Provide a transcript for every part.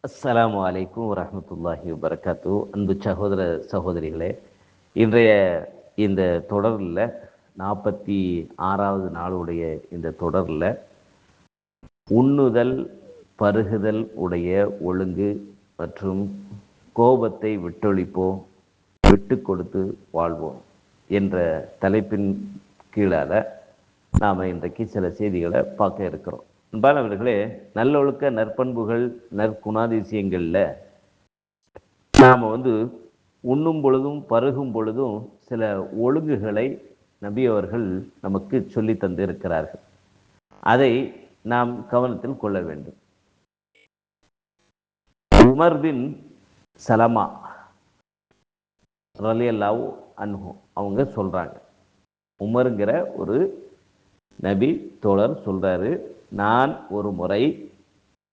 அஸ்ஸலாமு அலைக்கும் வரஹ்மத்துல்லாஹி வபரகாத்து. அன்பு சகோதர சகோதரிகளே, இன்றைய இந்த தொடரில் 46வது நாளுடைய இந்த தொடரில் உண்ணுதல் பருகுதல் உடைய ஒழுங்கு மற்றும் கோபத்தை விட்டொழிப்போம், விட்டு கொடுத்து வாழ்வோம் என்ற தலைப்பின் கீழால் நாம் இன்றைக்கு சில செய்திகளை பார்க்க இருக்கிறோம். அன்பானவர்களே, நல்லொழுக்க நற்பண்புகள் நற்குணாதிசயங்களில் நாம் உண்ணும் பொழுதும் பருகும் பொழுதும் சில ஒழுங்குகளை நபி அவர்கள் நமக்கு சொல்லி தந்திருக்கிறார்கள். அதை நாம் கவனத்தில் கொள்ள வேண்டும். உமர் பின் சலமா ரலியல்லாஹு அன்ஹு அவங்க சொல்றாங்க, உமருங்கிற ஒரு நபி தோழர் சொல்றாரு, நான் ஒரு முறை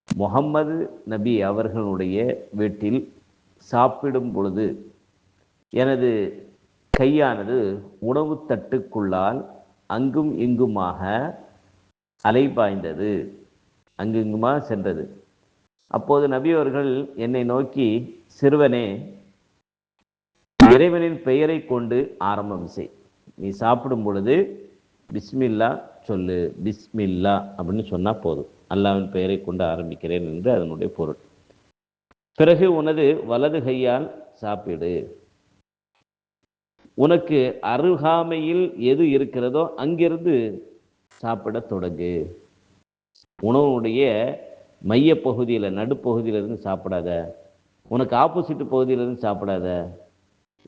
முகம்மது நபி அவர்களுடைய வீட்டில் சாப்பிடும் பொழுது எனது கையானது உணவு தட்டுக்குள்ளால் அங்கும் இங்குமாக அலைபாய்ந்தது, அங்குங்குமாக சென்றது. அப்போது நபி அவர்கள் என்னை நோக்கி, சிறுவனே, இறைவனின் பெயரை கொண்டு ஆரம்பம் செய். நீ சாப்பிடும் பொழுது பிஸ்மில்லா சொல்லு, பிஸ்மில்லா அப்படின்னு சொன்னால் போதும். அல்லாஹ்வின் பெயரை கொண்டு ஆரம்பிக்கிறேன் என்று அதனுடைய பொருள். பிறகு உனது வலது கையால் சாப்பிடு. உனக்கு அருகாமையில் எது இருக்கிறதோ அங்கிருந்து சாப்பிட தொடங்கு. உணவுடைய மைய பகுதியில் நடுப்பகுதியிலிருந்து சாப்பிடாத, உனக்கு ஆப்போசிட் பகுதியிலிருந்து சாப்பிடாத,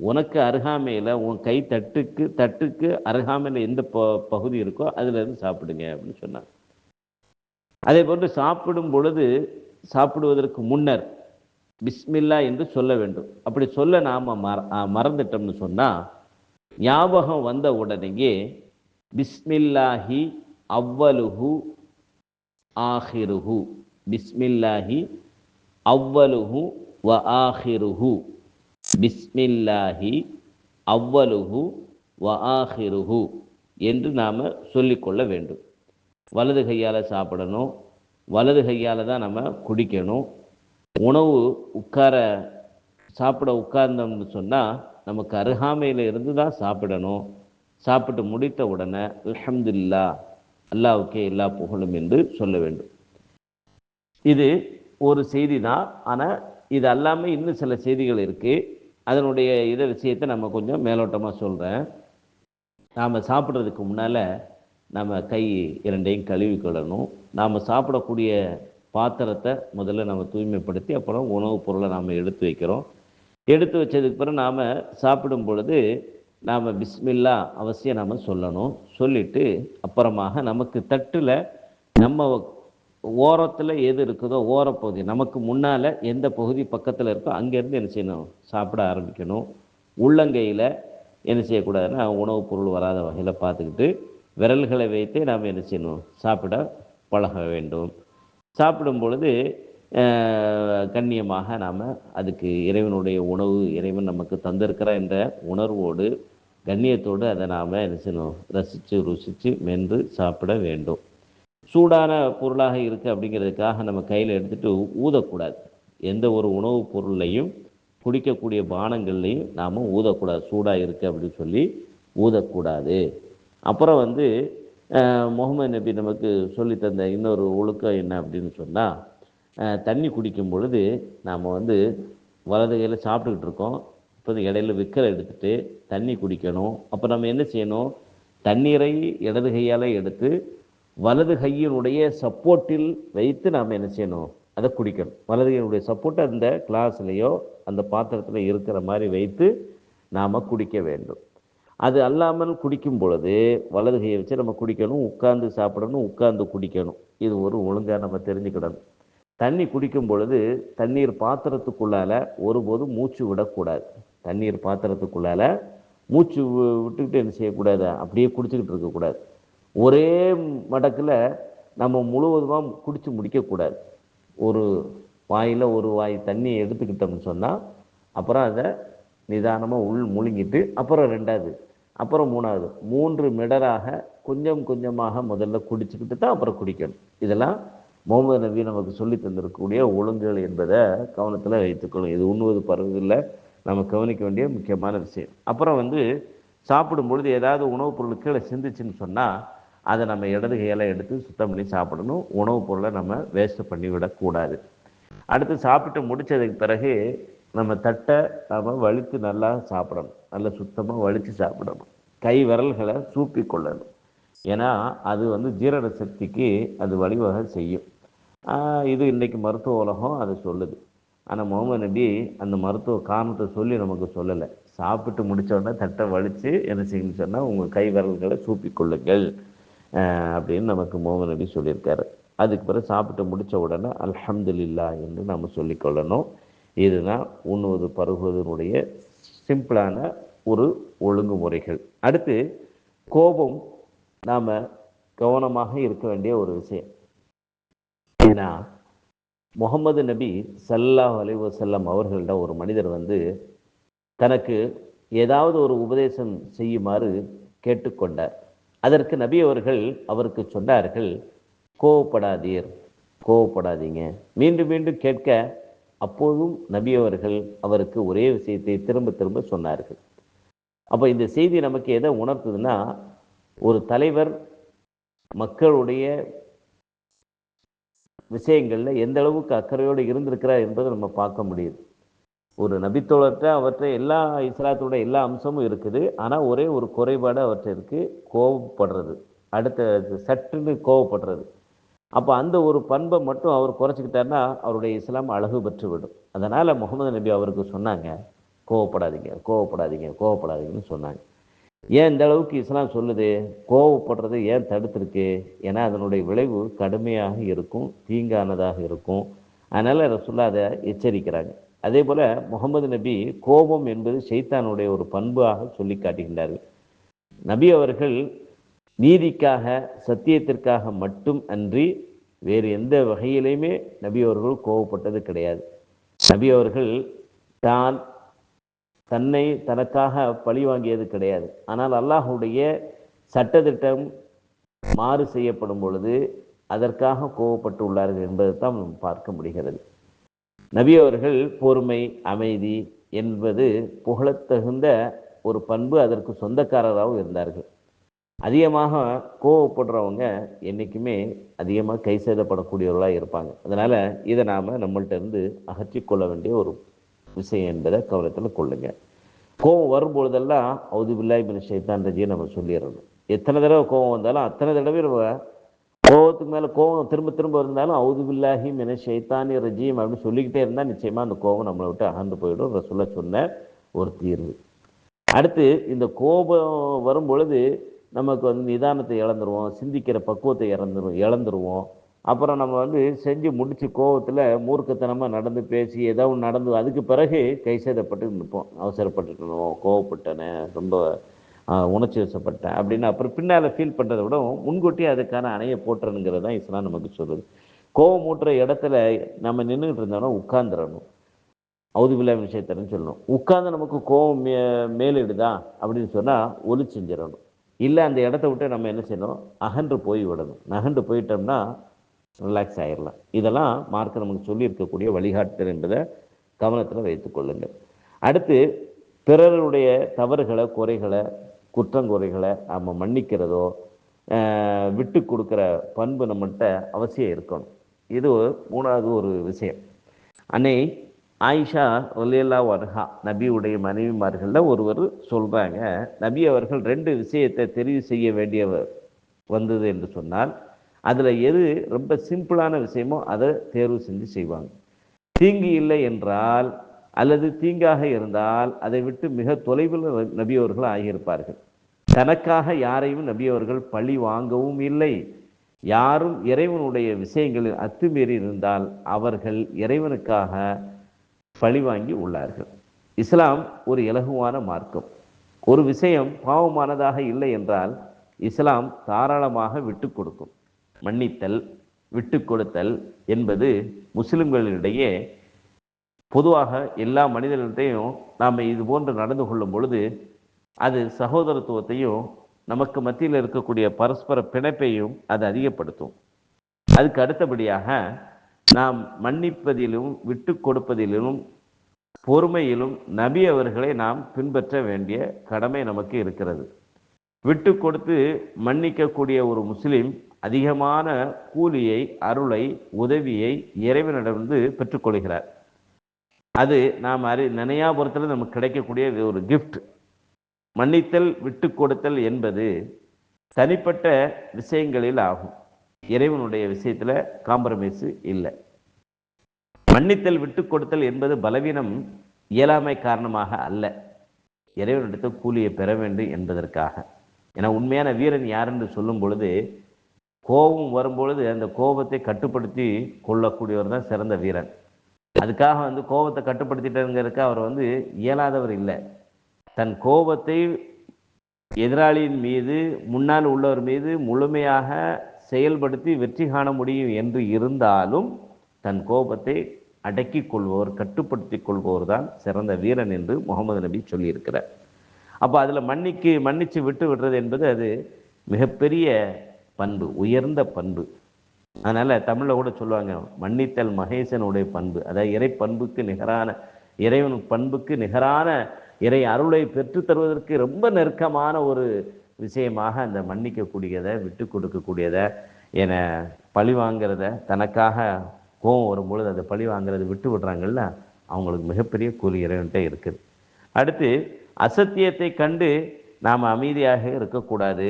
உனக்கு அருகாமையில் உன் கை தட்டுக்கு அருகாமையில் எந்த பகுதி இருக்கோ அதிலிருந்து சாப்பிடுங்க அப்படின்னு சொன்னார். அதே போன்று சாப்பிடும் பொழுது சாப்பிடுவதற்கு முன்னர் பிஸ்மில்லா என்று சொல்ல வேண்டும். அப்படி சொல்ல நாம் மறந்துட்டோம்னு சொன்னால், ஞாபகம் வந்த உடனேயே பிஸ்மில்லாஹி அவ்வலுஹு ஆஹிருஹு, பிஸ்மில்லாஹி அவ்வலுஹு வ ஆஹிருஹு, பிஸ்மில்லாஹி அவ்வலுஹு வ ஆஹிருஹு என்று நாம் சொல்லிக்கொள்ள வேண்டும். வலது கையால் சாப்பிடணும், வலது கையால் தான் நம்ம குடிக்கணும். உணவு சாப்பிட உட்கார்ந்தோம்னு சொன்னால் நமக்கு அருகாமையில் இருந்து தான் சாப்பிடணும். சாப்பிட்டு முடித்த உடனே அல்ஹம்துலில்லாஹ், அல்லாஹ்வுக்கே எல்லா புகழும் என்று சொல்ல வேண்டும். இது ஒரு செய்தி தான். ஆனால் இது அல்லாமல் இன்னும் சில செய்திகள் இருக்குது. அதனுடைய விஷயத்தை நம்ம கொஞ்சம் மேலோட்டமாக சொல்கிறேன். நாம் சாப்பிட்றதுக்கு முன்னால் நம்ம கை இரண்டையும் கழுவி கொள்ளணும். நாம் சாப்பிடக்கூடிய பாத்திரத்தை முதல்ல நம்ம தூய்மைப்படுத்தி அப்புறம் உணவுப் பொருளை நாம் எடுத்து வைக்கிறோம். எடுத்து வச்சதுக்கு பிறகு நாம் சாப்பிடும் பொழுது நாம் பிஸ்மில்லா அவசியம் நாம் சொல்லணும். சொல்லிவிட்டு அப்புறமாக நமக்கு தட்டில் நம்ம ஓரத்தில் எது இருக்குதோ ஓரப்பகுதி, நமக்கு முன்னால் எந்த பகுதி பக்கத்தில் இருக்கோ அங்கேருந்து என்ன செய்யணும், சாப்பிட ஆரம்பிக்கணும். உள்ளங்கையில் என்ன செய்யக்கூடாதுன்னா உணவுப் பொருள் வராத வகையில் பார்த்துக்கிட்டு விரல்களை வைத்து நாம் என்ன செய்யணும், சாப்பிட பழக வேண்டும். சாப்பிடும் பொழுது கண்ணியமாக நாம் அதுக்கு இறைவனுடைய உணவு, இறைவன் நமக்கு தந்திருக்கிற என்ற உணர்வோடு கண்ணியத்தோடு அதை நாம் என்ன செய்யணும், ரசித்து ருசித்து மென்று சாப்பிட வேண்டும். சூடான பொருளாக இருக்குது அப்படிங்கிறதுக்காக நம்ம கையில் எடுத்துகிட்டு ஊதக்கூடாது. எந்த ஒரு உணவுப் பொருளையும் குடிக்கக்கூடிய பானங்கள்லையும் நாம் ஊதக்கூடாது. சூடாக இருக்குது அப்படின்னு சொல்லி ஊதக்கூடாது. அப்புறம் முகமது நபி நமக்கு சொல்லித்தந்த இன்னொரு ஒழுக்கம் என்ன அப்படின்னு சொன்னால், தண்ணி குடிக்கும் பொழுது நாம் வலது கையில் சாப்பிட்டுக்கிட்டு இருக்கோம், இப்போ இடையில விக்கலை எடுத்துகிட்டு தண்ணி குடிக்கணும். அப்போ நம்ம என்ன செய்யணும், தண்ணீரை இடது கையால் எடுத்து வலது கையினுடைய சப்போர்ட்டில் வைத்து நாம் என்ன செய்யணும், அதை குடிக்கணும். வலது கையினுடைய சப்போர்ட் அந்த கிளாஸ்லேயோ அந்த பாத்திரத்தில் இருக்கிற மாதிரி வைத்து நாம் குடிக்க வேண்டும். அது அல்லாமல் குடிக்கும் பொழுது வலது கையை வச்சு நம்ம குடிக்கணும், உட்கார்ந்து சாப்பிடணும், உட்கார்ந்து குடிக்கணும். இது ஒரு ஒழுங்காக நம்ம தெரிஞ்சுக்கிடணும். தண்ணி குடிக்கும் பொழுது தண்ணீர் பாத்திரத்துக்குள்ளால் ஒருபோதும் மூச்சு விடக்கூடாது. தண்ணீர் பாத்திரத்துக்குள்ளால் மூச்சு விட்டுக்கிட்டு என்ன செய்யக்கூடாது, அப்படியே குடிச்சிக்கிட்டு இருக்கக்கூடாது. ஒரே மடக்கில் நம்ம முழுவதுமாக குடித்து முடிக்கக்கூடாது. ஒரு வாயில் ஒரு வாய் தண்ணியை எடுத்துக்கிட்டோம்னு சொன்னால் அப்புறம் அதை நிதானமாக முழுங்கிட்டு அப்புறம் ரெண்டாவது, அப்புறம் மூணாவது, 3 மிடராக கொஞ்சம் கொஞ்சமாக முதல்ல குடிச்சுக்கிட்டு தான் அப்புறம் குடிக்கணும். இதெல்லாம் முகமது நபி நமக்கு சொல்லி தந்திருக்கக்கூடிய ஒழுங்குகள் என்பதை கவனத்தில் வைத்துக்கொள்ளும். இது உண்ணுவது பருவதில் நம்ம கவனிக்க வேண்டிய முக்கியமான விஷயம். அப்புறம் சாப்பிடும் பொழுது ஏதாவது உணவுப் பொருள் கீழே சிந்திச்சுன்னு சொன்னால் அதை நம்ம இடது கையால் எடுத்து சுத்தம் பண்ணி சாப்பிடணும். உணவுப் பொருளை நம்ம வேஸ்ட் பண்ணி விடக்கூடாது. அடுத்து சாப்பிட்டு முடித்ததுக்கு பிறகு நம்ம தட்டை நம்ம வலித்து நல்லா சாப்பிடணும். நல்லா சுத்தமாக வலித்து சாப்பிடணும். கை விரல்களை சூப்பி கொள்ளணும். ஏன்னா அது ஜீரண சக்திக்கு அது வழிவகை செய்யும். இது இன்றைக்கி மருத்துவ உலகம் அதை சொல்லுது. ஆனால் முகமது நபி அந்த மருத்துவ காரணத்தை சொல்லி நமக்கு சொல்லலை. சாப்பிட்டு முடித்தோடனே தட்டை வலித்து என்ன செய்யணும்னு சொன்னால் உங்கள் கை விரல்களை சூப்பி கொள்ளுங்கள் அப்படின்னு நமக்கு முகமது நபி சொல்லியிருக்காரு. அதுக்கு பிறகு சாப்பிட்டு முடித்த உடனே அல்ஹம்துலில்லாஹ் என்று நம்ம சொல்லிக்கொள்ளணும். இதுதான் உண்ணுவது பருகுவதனுடைய சிம்பிளான ஒரு ஒழுங்குமுறைகள். அடுத்து கோபம் நாம் கவனமாக இருக்க வேண்டிய ஒரு விஷயம். ஏன்னா முகமது நபி ஸல்லல்லாஹு அலைஹி வஸல்லம் அவர்கள்ட ஒரு மனிதர் தனக்கு ஏதாவது ஒரு உபதேசம் செய்யுமாறு கேட்டுக்கொண்டார். அதற்கு நபி அவர்கள் அவருக்கு சொன்னார்கள், கோவப்படாதீர், கோவப்படாதீங்க. மீண்டும் மீண்டும் கேட்க அப்போதும் நபி அவர்கள் அவருக்கு ஒரே விஷயத்தை திரும்ப திரும்ப சொன்னார்கள். அப்போ இந்த செய்தி நமக்கு எதை உணர்த்துதுன்னா, ஒரு தலைவர் மக்களுடைய விஷயங்களில் எந்த அளவுக்கு அக்கறையோடு இருந்திருக்கிறார் என்பதை நம்ம பார்க்க முடியுது. ஒரு நபித்தோழர்கிட்ட அவற்றை எல்லா இஸ்லாத்தோட எல்லா அம்சமும் இருக்குது. ஆனால் ஒரே ஒரு குறைபாடு அவற்றை இருக்குது, கோபப்படுறது. அடுத்த சட்டுன்னு கோபப்படுறது. அப்போ அந்த ஒரு பண்பை மட்டும் அவர் குறைச்சிக்கிட்டாருன்னா அவருடைய இஸ்லாம் அழகு பெற்று விடும். அதனால் முகமது நபி அவருக்கு சொன்னாங்க, கோவப்படாதீங்க, கோவப்படாதீங்க, கோவப்படாதீங்கன்னு சொன்னாங்க. ஏன் இந்த அளவுக்கு இஸ்லாம் சொல்லுது? கோவப்படுறது ஏன் தடுத்துருக்கு? ஏன்னா அதனுடைய விளைவு கடுமையாக இருக்கும், தீங்கானதாக இருக்கும். அதனால் ரசூலுல்லாஹ் அதை எச்சரிக்கிறாங்க. அதே போல் முகமது நபி கோபம் என்பது ஷைத்தானுடைய ஒரு பண்பாக சொல்லி காட்டுகின்றார்கள். நபி அவர்கள் நீதிக்காக சத்தியத்திற்காக மட்டும் அன்றி வேறு எந்த வகையிலையுமே நபி அவர்கள் கோபப்பட்டது கிடையாது. நபி அவர்கள் தன்னை தனக்காக பழி வாங்கியது கிடையாது. ஆனால் அல்லாஹுடைய சட்டத்திட்டம் மாறு செய்யப்படும் பொழுது அதற்காக கோபப்பட்டு உள்ளார்கள் என்பதை தான் நாம் பார்க்க முடிகிறது. நபி அவர்கள் பொறுமை, அமைதி என்பது புகழத்தகுந்த ஒரு பண்பு, அதற்கு சொந்தக்காரராகவும் இருந்தார்கள். அதிகமாக கோவப்படுறவங்க என்றைக்குமே அதிகமாக கை சேதப்படக்கூடியவர்களாக இருப்பாங்க. அதனால் இதை நாம் நம்மள்கிட்ட இருந்து அகற்றிக்கொள்ள வேண்டிய ஒரு விஷயம் என்பதை கவனத்தில் கொள்ளுங்க. கோபம் வரும்பொழுதெல்லாம் அவுது பில்லாஹி மினஷ் ஷைத்தானிர் ரஜீம் நம்ம சொல்லிடணும். எத்தனை தடவை கோபம் வந்தாலும் அத்தனை தடவை நம்ம கோபத்துக்கு மேலே கோபம் திரும்ப திரும்ப இருந்தாலும் அவுது பில்லாஹி மினஷ் ஷைத்தானிர் ரஜீம் அப்படின்னு சொல்லிக்கிட்டே இருந்தால் நிச்சயமாக அந்த கோபம் நம்மளை விட்டு அகன்று போயிடும். ரசூலுல்லாஹ் சொன்ன ஒரு தீர்வு. அடுத்து இந்த கோபம் வரும் பொழுது நமக்கு நிதானத்தை இழந்துருவோம், சிந்திக்கிற பக்குவத்தை இழந்துருவோம். அப்புறம் நம்ம செஞ்சு முடிச்சு கோபத்தில் மூர்க்கத்தனமாக நடந்து பேசி ஏதோ ஒன்று நடந்து அதுக்கு பிறகு கை சேதப்பட்டு நிற்போம். அவசரப்பட்டுட்டோம், கோவப்பட்டேனே, ரொம்ப உணர்ச்சி வசப்பட்டேன் அப்படின்னு அப்புறம் பின்னால் ஃபீல் பண்ணுறதை விட முன்கூட்டி அதுக்கான அணையை போட்டுறணுங்கிறது தான் இஸ்லாம் நமக்கு சொல்லுது. கோபம் ஊட்டுற இடத்துல நம்ம நின்றுக்கிட்டு இருந்தோம்னா உட்கார்ந்துடணும். அவுது பில்லாஹி மினஷ் ஷைத்தானின்னு சொல்லணும். உட்கார்ந்து நமக்கு கோபம் மேலிடுதா அப்படின்னு சொன்னால் ஒலி செஞ்சிடணும். இல்லை அந்த இடத்த விட்டு நம்ம என்ன செய்யணும், அகன்று போய் விடணும். நகன்று போயிட்டோம்னா ரிலாக்ஸ் ஆகிடலாம். இதெல்லாம் மார்க்க நமக்கு சொல்லியிருக்கக்கூடிய வழிகாட்டுதல் என்பதை கவனத்தில் வைத்துக்கொள்ளுங்கள். அடுத்து பிறருடைய தவறுகளை, குறைகளை, குற்றங்குறைகளை நம்ம மன்னிக்கிறதோ விட்டு கொடுக்குற பண்பு நம்மள்கிட்ட அவசியம் இருக்கணும். இது மூணாவது ஒரு விஷயம். அன்னை ஆயிஷா ரலியல்லாஹு அன்ஹா நபியுடைய மனைவிமார்களில் ஒருவர் சொல்கிறாங்க, நபி அவர்கள் 2 விஷயத்தை தெரிவு செய்ய வேண்டிய வந்தது என்று சொன்னால் அதில் எது ரொம்ப சிம்பிளான விஷயமோ அதை தேர்வு செஞ்சு செய்வாங்க. தீங்கு இல்லை என்றால் அல்லது தீங்காக இருந்தால் அதை விட்டு மிக தொலைவில் நபி அவர்கள் ஆகியிருப்பார்கள். தனக்காக யாரையும் நபி அவர்கள் பழி வாங்கவும் இல்லை. யாரும் இறைவனுடைய விஷயங்களில் அத்துமீறி இருந்தால் அவர்கள் இறைவனுக்காக பழி வாங்கி உள்ளார்கள். இஸ்லாம் ஒரு இலகுவான மார்க்கம். ஒரு விஷயம் பாவமானதாக இல்லை என்றால் இஸ்லாம் தாராளமாக விட்டு கொடுக்கும். மன்னித்தல், விட்டு கொடுத்தல் என்பது முஸ்லிம்களிடையே பொதுவாக எல்லா மனிதர்களிடையும் நாம் இது போன்று நடந்து கொள்ளும் பொழுது அது சகோதரத்துவத்தையும் நமக்கு மத்தியில் இருக்கக்கூடிய பரஸ்பர பிணைப்பையும் அது அதிகப்படுத்தும். அதுக்கு அடுத்தபடியாக நாம் மன்னிப்பதிலும் விட்டு கொடுப்பதிலும் பொறுமையிலும் நபி அவர்களை நாம் பின்பற்ற வேண்டிய கடமை நமக்கு இருக்கிறது. விட்டு கொடுத்து மன்னிக்கக்கூடிய ஒரு முஸ்லிம் அதிகமான கூலியை, அருளை, உதவியை இறைவனிடமிருந்து பெற்றுக்கொள்கிறார். அது நாம் நினையாபுரத்தில் நமக்கு கிடைக்கக்கூடிய ஒரு கிஃப்ட். மன்னித்தல் விட்டு கொடுத்தல் என்பது தனிப்பட்ட விஷயங்களில் ஆகும். இறைவனுடைய விஷயத்துல காம்ப்ரமைஸ் இல்லை. மன்னித்தல் விட்டு கொடுத்தல் என்பது பலவீனம், இயலாமை காரணமாக அல்ல, இறைவனிடத்தில் கூலியை பெற வேண்டும் என்பதற்காக. ஏன்னா உண்மையான வீரன் யார் என்று சொல்லும் பொழுது, கோபம் வரும்பொழுது அந்த கோபத்தை கட்டுப்படுத்தி கொள்ளக்கூடியவர் தான் சிறந்த வீரன். அதுக்காக கோபத்தை கட்டுப்படுத்திட்டதுங்கிறதுக்கு அவர் இயலாதவர் இல்லை. தன் கோபத்தை எதிராளியின் மீது, முன்னால் உள்ளவர் மீது முழுமையாக செயல்படுத்தி வெற்றி காண முடியும் என்று இருந்தாலும் தன் கோபத்தை அடக்கி கொள்வோர், கட்டுப்படுத்தி கொள்வோர் தான் சிறந்த வீரன் என்று முகமது நபி சொல்லியிருக்கிறார். அப்போ அதில் மன்னிச்சு விட்டு விடுறது என்பது அது மிகப்பெரிய பண்பு, உயர்ந்த பண்பு. அதனால் தமிழில் கூட சொல்லுவாங்க, மன்னித்தல் மகேசனுடைய பண்பு. அதாவது இறை பண்புக்கு நிகரான, இறைவன் பண்புக்கு நிகரான இறை அருளை பெற்று தருவதற்கு ரொம்ப நெருக்கமான ஒரு விஷயமாக அந்த மன்னிக்கக்கூடியதை, விட்டு கொடுக்கக்கூடியதை, என பழி வாங்கிறத, தனக்காக கோபம் வரும்பொழுது அதை பழி வாங்கிறத விட்டு விடுறாங்கல்ல, அவங்களுக்கு மிகப்பெரிய கூலி இறைவன்கிட்ட இருக்குது. அடுத்து அசத்தியத்தை கண்டு நாம் அமைதியாக இருக்கக்கூடாது.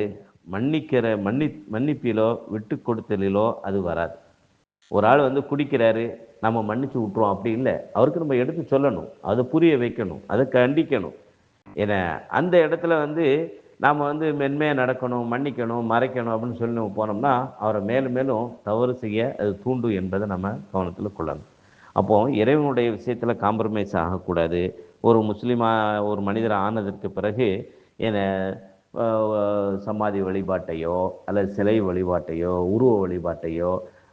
மன்னிப்பிலோ விட்டு கொடுத்தலிலோ அது வராது. ஒரு ஆள் குடிக்கிறாரு, நம்ம மன்னிச்சு விட்டுருவோம் அப்படி இல்லை. அவருக்கு நம்ம எடுத்து சொல்லணும், அதை புரிய வைக்கணும், அதை கண்டிக்கணும். ஏன்னா அந்த இடத்துல நாம் மென்மையாக நடக்கணும், மன்னிக்கணும், மறைக்கணும் அப்படின்னு சொல்லி நம்ம போனோம்னா அவரை மேலும் மேலும் தவறு செய்ய அது தூண்டும் என்பதை நம்ம கவனத்தில் கொள்ளணும். அப்போது இறைவனுடைய விஷயத்தில் காம்ப்ரமைஸ் ஆகக்கூடாது. ஒரு முஸ்லீமாக ஒரு மனிதர் ஆனதற்கு பிறகு சமாதி வழிபாட்டையோ அல்லது சிலை வழிபாட்டையோ உருவ வழிபாட்டையோ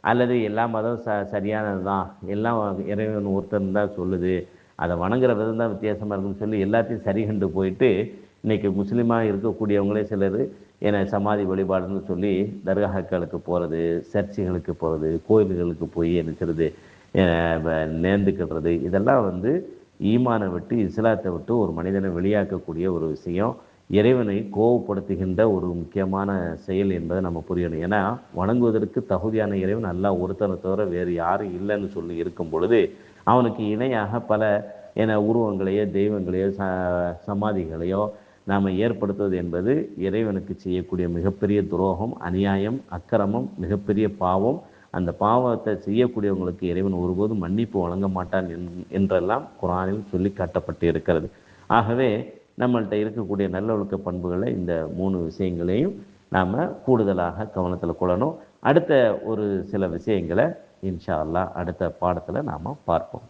அல்லது எல்லா மதம் சரியானது தான், எல்லாம் இறைவன் ஒருத்தன் தான் சொல்லுது, அதை வணங்குற விதம் தான் வித்தியாசமாக இருக்குன்னு சொல்லி எல்லாத்தையும் சரி கண்டு போயிட்டு இன்றைக்கி முஸ்லீமாக இருக்கக்கூடியவங்களே சிலர் சமாதி வழிபாடுன்னு சொல்லி தர்காக்களுக்கு போகிறது, சர்ச்சுகளுக்கு போகிறது, கோயில்களுக்கு போய் நினைக்கிறது, நேர்ந்துக்கிடுறது, இதெல்லாம் ஈமானை விட்டு, இஸ்லாத்தை விட்டு ஒரு மனிதனை வெளியாக்கக்கூடிய ஒரு விஷயம். இறைவனை கோவப்படுத்துகின்ற ஒரு முக்கியமான செயல் என்பதை நம்ம புரியணும். ஏன்னா வணங்குவதற்கு தகுதியான இறைவன் அல்லாஹ் ஒருத்தனை தவிர வேறு யாரும் இல்லைன்னு சொல்லி இருக்கும் பொழுது அவனுக்கு இணையாக பல உருவங்களையோ தெய்வங்களையோ சமாதிகளையோ நாம் ஏற்படுத்துவது என்பது இறைவனுக்கு செய்யக்கூடிய மிகப்பெரிய துரோகம், அநியாயம், அக்கிரமம், மிகப்பெரிய பாவம். அந்த பாவத்தை செய்யக்கூடியவங்களுக்கு இறைவன் ஒருபோதும் மன்னிப்பு வழங்க மாட்டான் என்றெல்லாம் குர்ஆனில் சொல்லி காட்டப்பட்டு இருக்கிறது. ஆகவே நம்மள்கிட்ட இருக்கக்கூடிய நல்லொழுக்க பண்புகளை, இந்த 3 விஷயங்களையும் நாம் கூடுதலாக கவனத்தில் கொள்ளணும். அடுத்த ஒரு சில விஷயங்களை இன்ஷா அல்லாஹ் அடுத்த பாடத்தில் நாம் பார்ப்போம்.